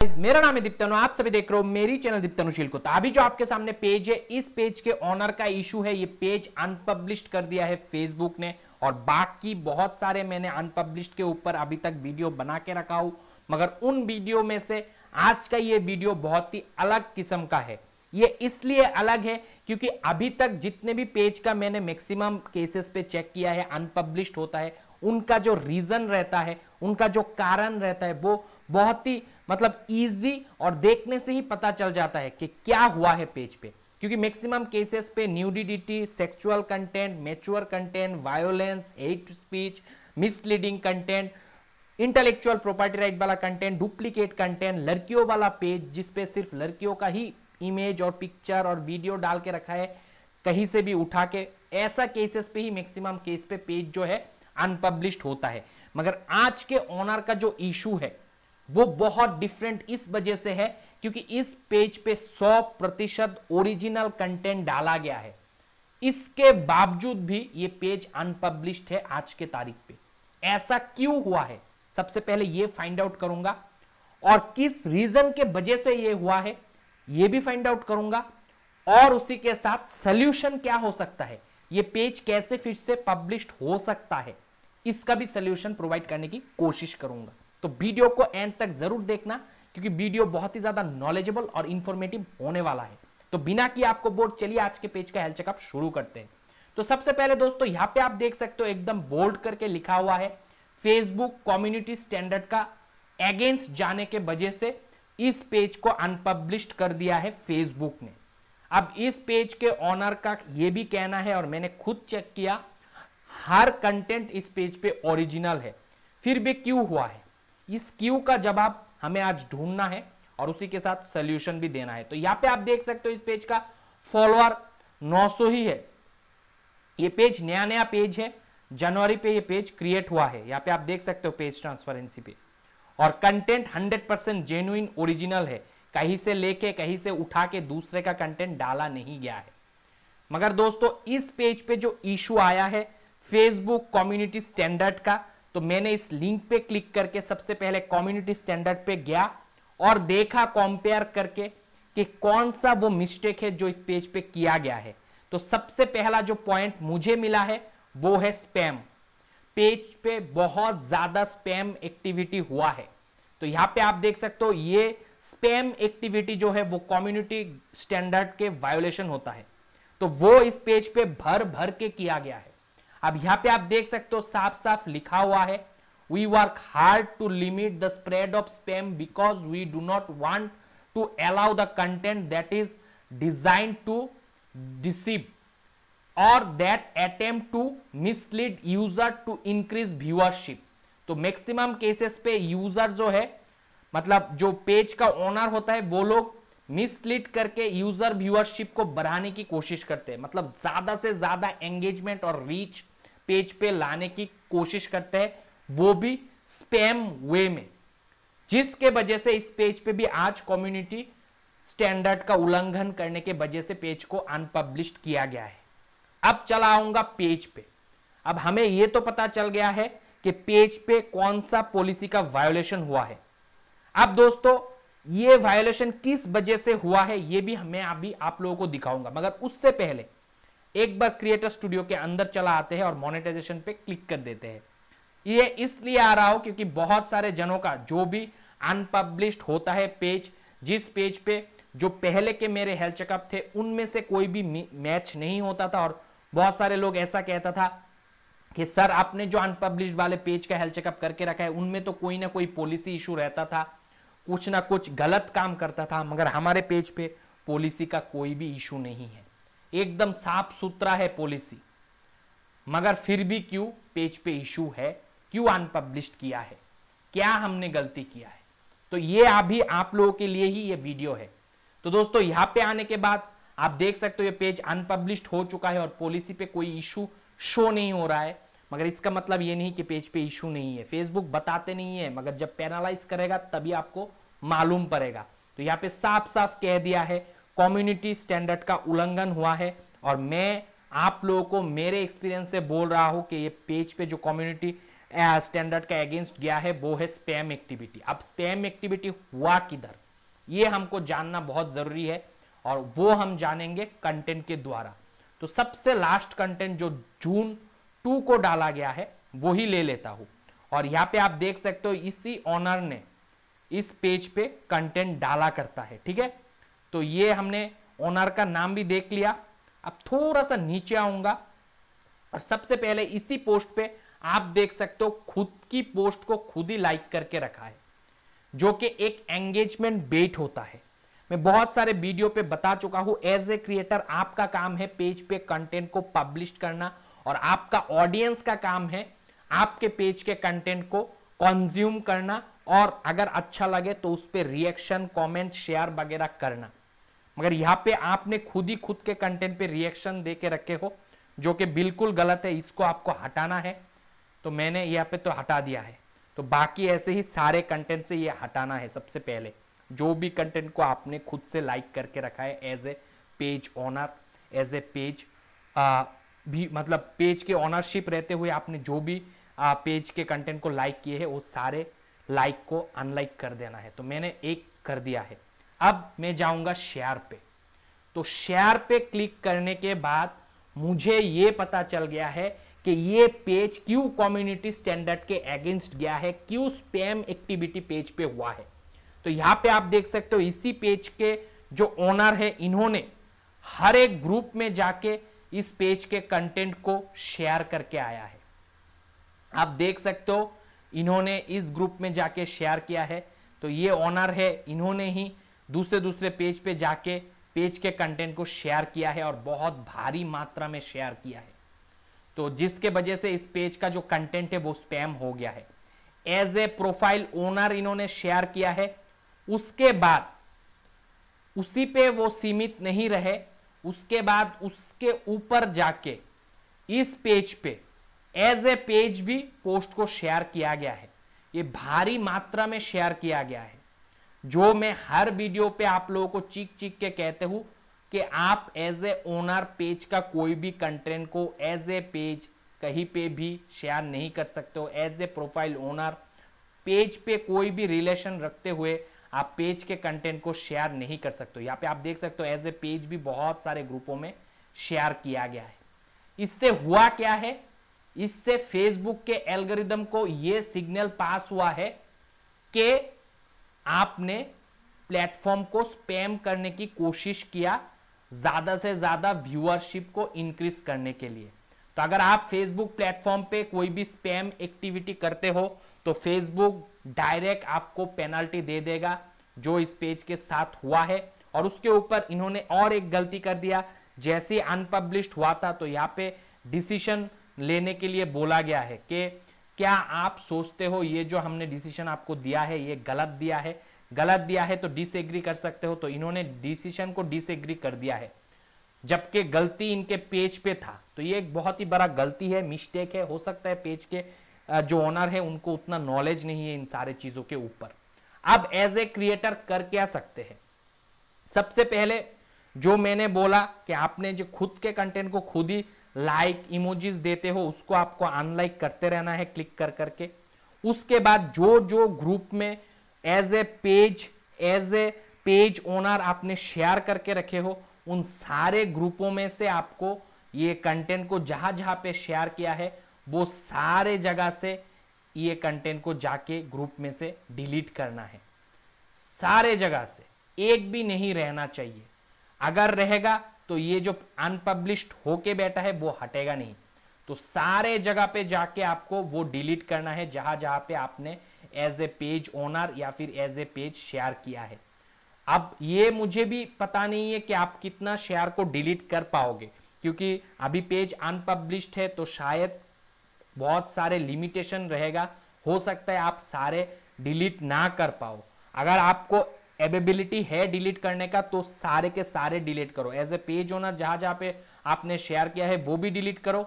मेरा नाम है दीप्तनु, आप सभी देख रहे हो मेरी चैनल दीप्तनुशील को। तो अभी जो आपके सामने पेज है, इस पेज के ऑनर का इशू है। ये पेज अनपब्लिश्ड कर दिया है फेसबुक ने, और बाकी बहुत सारे मैंने अनपब्लिश्ड के ऊपर अभी तक वीडियो बना के रखा हूं, मगर उन वीडियो में से आज का ये वीडियो बहुत ही अलग किस्म का है। ये इसलिए अलग है क्योंकि अभी तक जितने भी पेज का मैंने मैक्सिमम केसेस पे चेक किया है अनपब्लिश्ड होता है, उनका जो रीजन रहता है, उनका जो कारण रहता है, वो बहुत ही इजी और देखने से ही पता चल जाता है कि क्या हुआ है पेज पे। क्योंकि मैक्सिमम केसेस पे nudity, sexual content, mature content, violence, hate speech, misleading content, intellectual property right वाला कंटेंट, डुप्लीकेट कंटेंट, लड़कियों वाला पेज जिसपे सिर्फ लड़कियों का ही इमेज और पिक्चर और वीडियो डाल के रखा है, कहीं से भी उठा के, ऐसा केसेस पे ही मैक्सिमम केस पे पेज जो है अनपब्लिश्ड होता है। मगर आज के ऑनर का जो इशू है वो बहुत डिफरेंट इस वजह से है क्योंकि इस पेज पे 100% ओरिजिनल कंटेंट डाला गया है। इसके बावजूद भी ये पेज अनपब्लिश्ड है आज के तारीख पे। ऐसा क्यों हुआ है, सबसे पहले ये फाइंड आउट करूंगा, और किस रीजन के वजह से ये हुआ है ये भी फाइंड आउट करूंगा, और उसी के साथ सॉल्यूशन क्या हो सकता है, ये पेज कैसे फिर से पब्लिश्ड हो सकता है, इसका भी सॉल्यूशन प्रोवाइड करने की कोशिश करूंगा। तो वीडियो को एंड तक जरूर देखना क्योंकि वीडियो बहुत ही ज्यादा नॉलेजेबल और इंफॉर्मेटिव होने वाला है। तो बिना किए आपको बोर्ड, चलिए आज के पेज का हेल्थ चेकअप शुरू करते हैं। तो सबसे पहले दोस्तों यहां पे आप देख सकते हो एकदम बोल्ड करके लिखा हुआ है, फेसबुक कम्युनिटी स्टैंडर्ड का अगेंस्ट जाने के वजह से इस पेज को अनपब्लिश्ड कर दिया है फेसबुक ने। अब इस पेज के ऑनर का यह भी कहना है, और मैंने खुद चेक किया, हर कंटेंट इस पेज पे ओरिजिनल है। फिर भी क्यों हुआ है, इस क्यों का जवाब हमें आज ढूंढना है और उसी के साथ सॉल्यूशन भी देना है। तो यहां पे आप देख सकते हो इस पेज का फॉलोअर 900 ही है। ये पेज नया पेज है, जनवरी पे ये पेज क्रिएट हुआ है। यहां पे आप देख सकते हो पेज ट्रांसपेरेंसी पे, और कंटेंट 100% जेन्युइन ओरिजिनल है, कहीं से लेके कहीं से उठा के दूसरे का कंटेंट डाला नहीं गया है। मगर दोस्तों इस पेज पे जो इशू आया है फेसबुक कम्युनिटी स्टैंडर्ड का, तो मैंने इस लिंक पे क्लिक करके सबसे पहले कम्युनिटी स्टैंडर्ड पे गया और देखा कंपेयर करके कि कौन सा वो मिस्टेक है जो इस पेज पे किया गया है। तो सबसे पहला जो पॉइंट मुझे मिला है वो है स्पैम। पेज पे बहुत ज्यादा स्पैम एक्टिविटी हुआ है। तो यहां पे आप देख सकते हो ये स्पैम एक्टिविटी जो है वो कम्युनिटी स्टैंडर्ड के वायोलेशन होता है, तो वो इस पेज पे भर भर के किया गया है। अब यहां पे आप देख सकते हो साफ साफ लिखा हुआ है, we work hard to limit the spread of spam because we do not want to allow the content that is design to deceive or that attempt to mislead user to increase viewership. तो maximum cases पे user जो है, जो page का owner होता है, वो लोग मिसलीड करके यूजर व्यूअरशिप को बढ़ाने की कोशिश करते हैं, ज्यादा से ज्यादा एंगेजमेंट और रीच पेज पे लाने की कोशिश करते हैं, वो भी स्पैम वे में, जिसके वजह से इस पेज पे भी आज कम्युनिटी स्टैंडर्ड का उल्लंघन करने के वजह से पेज को अनपब्लिश्ड किया गया है। अब चला आऊंगा पेज पे। अब हमें यह तो पता चल गया है कि पेज पे कौन सा पॉलिसी का वायोलेशन हुआ है। अब दोस्तों ये वायोलेशन किस वजह से हुआ है ये भी मैं अभी आप लोगों को दिखाऊंगा, मगर उससे पहले एक बार क्रिएटर स्टूडियो के अंदर चला आते हैं और मोनेटाइजेशन पे क्लिक कर देते हैं। ये इसलिए आ रहा हो क्योंकि बहुत सारे जनों का जो भी अनपब्लिश्ड होता है पेज, जिस पेज पे जो पहले के मेरे हेल्थ चेकअप थे उनमें से कोई भी मैच नहीं होता था, और बहुत सारे लोग ऐसा कहता था कि सर आपने जो अनपब्लिश्ड वाले पेज का हेल्थ चेकअप करके रखा है उनमें तो कोई ना कोई पॉलिसी इशू रहता था, कुछ ना कुछ गलत काम करता था, मगर हमारे पेज पे पॉलिसी का कोई भी इशू नहीं है, एकदम साफ सुथरा है पॉलिसी। मगर फिर भी क्यों पेज पे इशू है, क्यों अनपब्लिश्ड किया है, क्या हमने गलती किया है, तो ये अभी आप लोगों के लिए ही ये वीडियो है। तो दोस्तों यहां पे आने के बाद आप देख सकते हो ये पेज अनपब्लिश्ड हो चुका है और पॉलिसी पे कोई इशू शो नहीं हो रहा है, मगर इसका मतलब ये नहीं कि पेज पे इशू नहीं है। फेसबुक बताते नहीं है, मगर जब पेनालाइज करेगा तभी आपको मालूम पड़ेगा। तो यहाँ पे साफ साफ कह दिया है कम्युनिटी स्टैंडर्ड का उल्लंघन हुआ है, और मैं आप लोगों को मेरे एक्सपीरियंस से बोल रहा हूं कि ये पेज पे जो कम्युनिटी स्टैंडर्ड का अगेंस्ट गया है वो है स्पैम एक्टिविटी। अब स्पैम एक्टिविटी हुआ किधर, ये हमको जानना बहुत जरूरी है और वो हम जानेंगे कंटेंट के द्वारा। तो सबसे लास्ट कंटेंट जो जून 2 को डाला गया है वो ही ले लेता हूं। और यहां पे आप देख सकते हो इसी ऑनर ने इस पेज पे कंटेंट डाला करता है, ठीक है। तो ये हमने ऑनर का नाम भी देख लिया। अब थोड़ा सा नीचे आऊंगा और सबसे पहले इसी पोस्ट पे आप देख सकते हो खुद की पोस्ट को खुद ही लाइक करके रखा है, जो कि एक एंगेजमेंट बेट होता है। मैं बहुत सारे वीडियो पे बता चुका हूं, एज ए क्रिएटर आपका काम है पेज पे कंटेंट को पब्लिश करना और आपका ऑडियंस का काम है आपके पेज के कंटेंट को कंज्यूम करना और अगर अच्छा लगे तो उस पर रिएक्शन, कमेंट, शेयर वगैरह करना। मगर यहां पे आपने खुद ही खुद के कंटेंट पे रिएक्शन दे के रखे हो, जो कि बिल्कुल गलत है। इसको आपको हटाना है, तो मैंने यहाँ पे तो हटा दिया है। तो बाकी ऐसे ही सारे कंटेंट से ये हटाना है। सबसे पहले जो भी कंटेंट को आपने खुद से लाइक करके रखा है as a page owner, as a page भी मतलब पेज के ओनरशिप रहते हुए आपने जो भी पेज के कंटेंट को लाइक किए हैं वो सारे लाइक को अनलाइक कर देना है। तो मैंने एक कर दिया है। अब मैं जाऊंगा शेयर पे। तो शेयर पे क्लिक करने के बाद मुझे ये पता चल गया है कि ये पेज क्यों कम्युनिटी स्टैंडर्ड के अगेंस्ट गया है, क्यों स्पैम एक्टिविटी पेज पे हुआ है। तो यहां पे आप देख सकते हो इसी पेज के जो ओनर है इन्होंने हर एक ग्रुप में जाके इस पेज के कंटेंट को शेयर करके आया है। आप देख सकते हो इन्होंने इस ग्रुप में जाके शेयर किया है। तो ये ओनर है, इन्होंने ही दूसरे पेज पे जाके पेज के कंटेंट को शेयर किया है और बहुत भारी मात्रा में शेयर किया है। तो जिसके वजह से इस पेज का जो कंटेंट है वो स्पैम हो गया है। एज ए प्रोफाइल ओनर इन्होंने शेयर किया है। उसके बाद उसी पे वो सीमित नहीं रहे, उसके बाद उसके ऊपर जाके इस पेज पे एज ए पेज भी पोस्ट को शेयर किया गया है। ये भारी मात्रा में शेयर किया गया है, जो मैं हर वीडियो पे आप लोगों को चीख चीख के कहते हूं कि आप एज ए ओनर पेज का कोई भी कंटेंट को एज ए पेज कहीं पे भी शेयर नहीं कर सकते हो। As a profile owner page पे कोई भी रिलेशन रखते हुए आप पेज के कंटेंट को शेयर नहीं कर सकते हो। यहाँ पे आप देख सकते हो एज ए पेज भी बहुत सारे ग्रुपों में शेयर किया गया है। इससे हुआ क्या है, इससे फेसबुक के एल्गोरिदम को यह सिग्नल पास हुआ है कि आपने प्लेटफॉर्म को स्पैम करने की कोशिश किया ज्यादा से ज्यादा व्यूअरशिप को इंक्रीज करने के लिए। तो अगर आप फेसबुक प्लेटफॉर्म पे कोई भी स्पैम एक्टिविटी करते हो तो फेसबुक डायरेक्ट आपको पेनल्टी दे देगा, जो इस पेज के साथ हुआ है। और उसके ऊपर इन्होंने और एक गलती कर दिया, जैसे अनपब्लिश्ड हुआ था तो यहाँ पे डिसीजन लेने के लिए बोला गया है कि क्या आप सोचते हो ये जो हमने डिसीजन आपको दिया है ये गलत दिया है, गलत दिया है तो डिसएग्री कर सकते हो। तो इन्होंने डिसीजन को डिसएग्री कर दिया है, जबकि गलती इनके पेज पे था। तो ये एक बहुत ही बड़ा गलती है, मिस्टेक है। हो सकता है पेज के जो ओनर है उनको उतना नॉलेज नहीं है इन सारे चीजों के ऊपर। अब एज ए क्रिएटर कर क्या सकते हैं, सबसे पहले जो मैंने बोला कि आपने जो खुद के कंटेंट को खुद ही लाइक इमोजीज देते हो उसको आपको अनलाइक करते रहना है क्लिक कर करके। उसके बाद जो जो ग्रुप में एज ए पेज ओनर आपने शेयर करके रखे हो उन सारे ग्रुपों में से आपको ये कंटेंट को जहां जहां पे शेयर किया है वो सारे जगह से ये कंटेंट को जाके ग्रुप में से डिलीट करना है। सारे जगह से एक भी नहीं रहना चाहिए। अगर रहेगा तो ये जो अनपब्लिश्ड होके बैठा है वो हटेगा नहीं। तो सारे जगह पे जाके आपको वो डिलीट करना है जहां जहां पे आपने एज ए पेज ओनर या फिर एज ए पेज शेयर किया है। अब ये मुझे भी पता नहीं है कि आप कितना शेयर को डिलीट कर पाओगे, क्योंकि अभी पेज अनपब्लिश्ड है तो शायद बहुत सारे लिमिटेशन रहेगा। हो सकता है आप सारे डिलीट ना कर पाओ। अगर आपको एबिलिटी है डिलीट करने का तो सारे के सारे डिलीट करो। एज ए पेज ओनर जहां जहां पे आपने शेयर किया है वो भी डिलीट करो।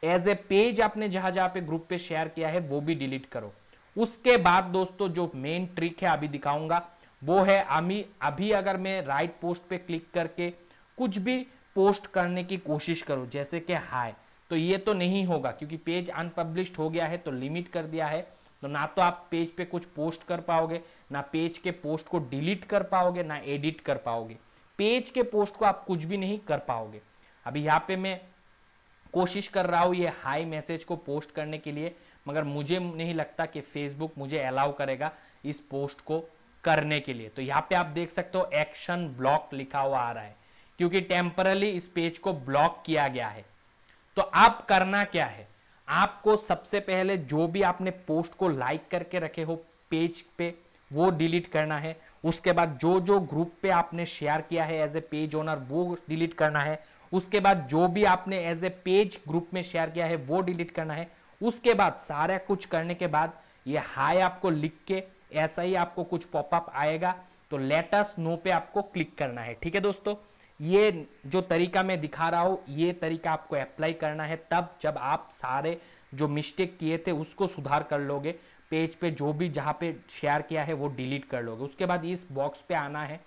एज ए पेज आपने जहां जहां पे ग्रुप पे शेयर किया है वो भी डिलीट करो। उसके बाद दोस्तों जो मेन ट्रिक है अभी दिखाऊंगा वो है अभी अगर मैं राइट पोस्ट पे क्लिक करके कुछ भी पोस्ट करने की कोशिश करूं, जैसे कि हाय, तो ये तो नहीं होगा, क्योंकि पेज अनपब्लिश्ड हो गया है तो लिमिट कर दिया है। तो ना तो आप पेज पे कुछ पोस्ट कर पाओगे, ना पेज के पोस्ट को डिलीट कर पाओगे, ना एडिट कर पाओगे। पेज के पोस्ट को आप कुछ भी नहीं कर पाओगे। अभी यहाँ पे मैं कोशिश कर रहा हूं ये हाई मैसेज को पोस्ट करने के लिए, मगर मुझे नहीं लगता कि फेसबुक मुझे अलाउ करेगा इस पोस्ट को करने के लिए। तो यहाँ पे आप देख सकते हो एक्शन ब्लॉक लिखा हुआ आ रहा है, क्योंकि टेम्परली इस पेज को ब्लॉक किया गया है। तो आप करना क्या है, आपको सबसे पहले जो भी आपने पोस्ट को लाइक करके रखे हो पेज पे वो डिलीट करना है। उसके बाद जो जो ग्रुप पे आपने शेयर किया है एज ए पेज ओनर वो डिलीट करना है। उसके बाद जो भी आपने एज ए पेज ग्रुप में शेयर किया है वो डिलीट करना है। उसके बाद सारा कुछ करने के बाद ये हाय आपको लिख के ऐसा ही आपको कुछ पॉपअप आएगा, तो लेट अस नो पे आपको क्लिक करना है। ठीक है दोस्तों, ये जो तरीका मैं दिखा रहा हूं ये तरीका आपको अप्लाई करना है, तब जब आप सारे जो मिस्टेक किए थे उसको सुधार कर लोगे। पेज पे जो भी जहां पे शेयर किया है वो डिलीट कर लोगे। उसके बाद इस बॉक्स पे आना है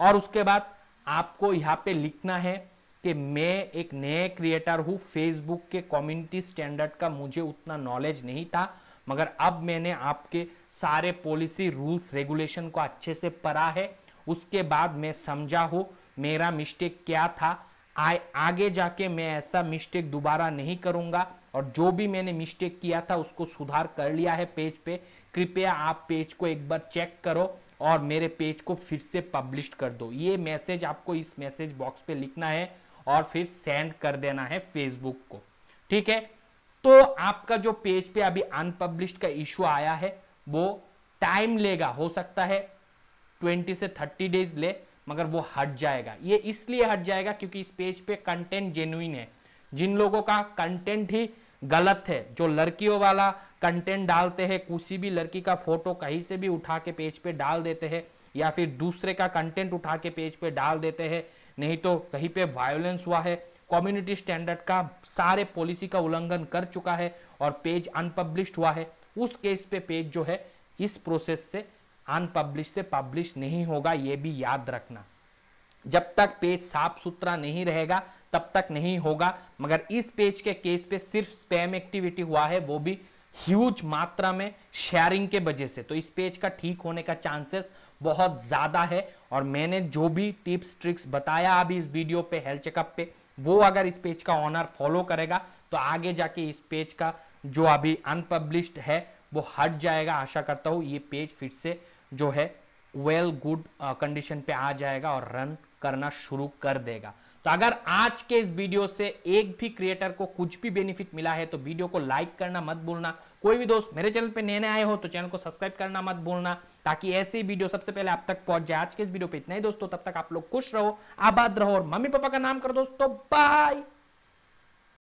और उसके बाद आपको यहाँ पे लिखना है कि मैं एक नए क्रिएटर हूँ, फेसबुक के कम्युनिटी स्टैंडर्ड का मुझे उतना नॉलेज नहीं था, मगर अब मैंने आपके सारे पॉलिसी रूल्स रेगुलेशन को अच्छे से पढ़ा है। उसके बाद मैं समझा हूँ मेरा मिस्टेक क्या था, आगे जाके मैं ऐसा मिस्टेक दोबारा नहीं करूंगा, और जो भी मैंने मिस्टेक किया था उसको सुधार कर लिया है पेज पे। कृपया आप पेज को एक बार चेक करो और मेरे पेज को फिर से पब्लिश कर दो। ये मैसेज आपको इस मैसेज बॉक्स पे लिखना है और फिर सेंड कर देना है फेसबुक को। ठीक है, तो आपका जो पेज पे अभी अनपब्लिश्ड का इश्यू आया है वो टाइम लेगा, हो सकता है 20 से 30 डेज ले, मगर वो हट जाएगा। ये इसलिए हट जाएगा क्योंकि इस पेज पे कंटेंट जेन्युइन है। जिन लोगों का कंटेंट ही गलत है, जो लड़कियों वाला कंटेंट डालते हैं, किसी भी लड़की का फोटो कहीं से भी उठा के पेज पे डाल देते हैं, या फिर दूसरे का कंटेंट उठा के पेज पे डाल देते हैं, नहीं तो कहीं पे वायलेंस हुआ है, कम्युनिटी स्टैंडर्ड का सारे पॉलिसी का उल्लंघन कर चुका है और पेज अनपब्लिश्ड हुआ है, उस केस पे पेज जो है इस प्रोसेस से अनपब्लिश से पब्लिश नहीं होगा। ये भी याद रखना, जब तक पेज साफ सुथरा नहीं रहेगा तब तक नहीं होगा। मगर इस पेज के केस पे सिर्फ स्पैम एक्टिविटी हुआ है, वो भी ह्यूज मात्रा में शेयरिंग के वजह से, तो इस पेज का ठीक होने का चांसेस बहुत ज्यादा है। और मैंने जो भी टिप्स ट्रिक्स बताया अभी इस वीडियो पे हेल्थ चेकअप पे, वो अगर इस पेज का ऑनर फॉलो करेगा तो आगे जाके इस पेज का जो अभी अनपब्लिश्ड है वो हट जाएगा। आशा करता हूं ये पेज फिर से जो है वेल गुड कंडीशन पे आ जाएगा और रन करना शुरू कर देगा। तो अगर आज के इस वीडियो से एक भी क्रिएटर को कुछ भी बेनिफिट मिला है तो वीडियो को लाइक करना मत भूलना। कोई भी दोस्त मेरे चैनल पे नए आए हो तो चैनल को सब्सक्राइब करना मत भूलना, ताकि ऐसे ही वीडियो सबसे पहले आप तक पहुंच जाए। आज के इस वीडियो पे इतना ही दोस्तों, तब तक आप लोग खुश रहो, आबाद रहो और मम्मी पापा का नाम करो दोस्तों। बाय।